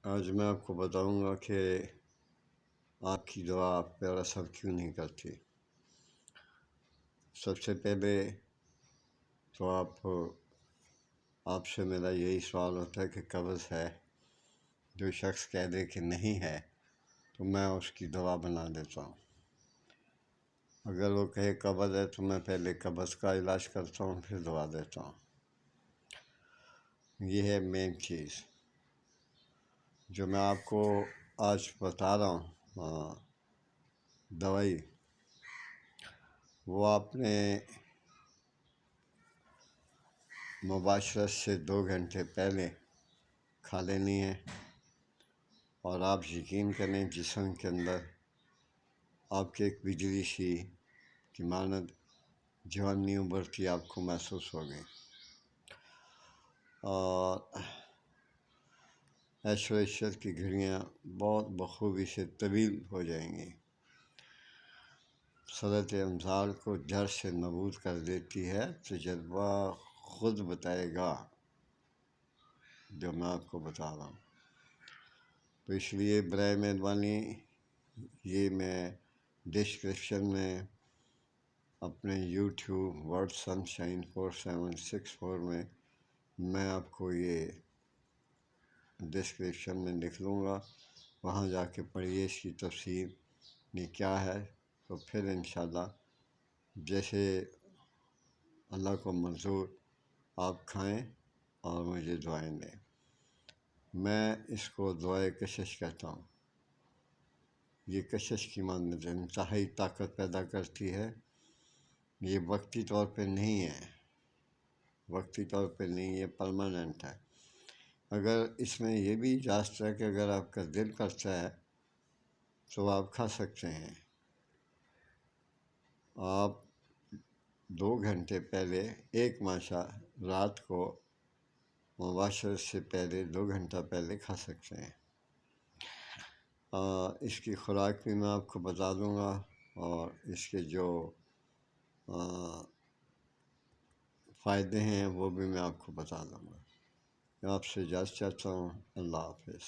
آج میں آپ کو بتاؤں گا کہ آپ کی دعا آپ پر اثر کیوں نہیں کرتی۔ سب سے پہلے تو آپ سے میرا یہی سوال ہوتا ہے کہ قبض ہے۔ جو شخص کہہ دے کہ نہیں ہے تو میں اس کی دوا بنا دیتا ہوں۔ اگر وہ کہے قبض ہے تو میں پہلے قبض کا علاج کرتا ہوں، پھر دوا دیتا ہوں۔ یہ ہے مین چیز جو میں آپ کو آج بتا رہا ہوں۔ دوائی وہ آپ نے مباشرت سے 2 گھنٹے پہلے کھا لینی ہے، اور آپ یقین کریں جسم کے اندر آپ کے ایک بجلی سی کی مانند جوانی ابھرتی آپ کو محسوس ہوگی، اور عیش و عشرت کی گھڑیاں بہت بخوبی سے طویل ہو جائیں گی۔ صلت امثال کو جڑ سے نابود کر دیتی ہے۔ تجربہ خود بتائے گا جو میں آپ کو بتا رہا ہوں۔ تو اس لیے برائے مہربانی یہ میں ڈسکرپشن میں اپنے یوٹیوب ورڈ سنشائن 4764 میں آپ کو یہ ڈسکرپشن میں لکھ لوں گا، وہاں جا کے پڑھیے اس کی تفصیل یہ کیا ہے، تو پھر انشاءاللہ جیسے اللہ کو منظور آپ کھائیں اور مجھے دعائیں دیں۔ میں اس کو دعائے کشش کہتا ہوں۔ یہ کشش کی مانند انتہائی طاقت پیدا کرتی ہے۔ یہ وقتی طور پہ نہیں ہے، وقتی طور پہ نہیں، یہ پرماننٹ ہے۔ اگر اس میں یہ بھی اجازت ہے کہ اگر آپ کا دل کرتا ہے تو آپ کھا سکتے ہیں۔ آپ 2 گھنٹے پہلے ایک ماشا رات کو مباشرت سے پہلے 2 گھنٹہ پہلے کھا سکتے ہیں۔ اس کی خوراک بھی میں آپ کو بتا دوں گا، اور اس کے جو فائدے ہیں وہ بھی میں آپ کو بتا دوں گا۔ میں آپ سے اجازت چاہتا ہوں۔ اللہ حافظ۔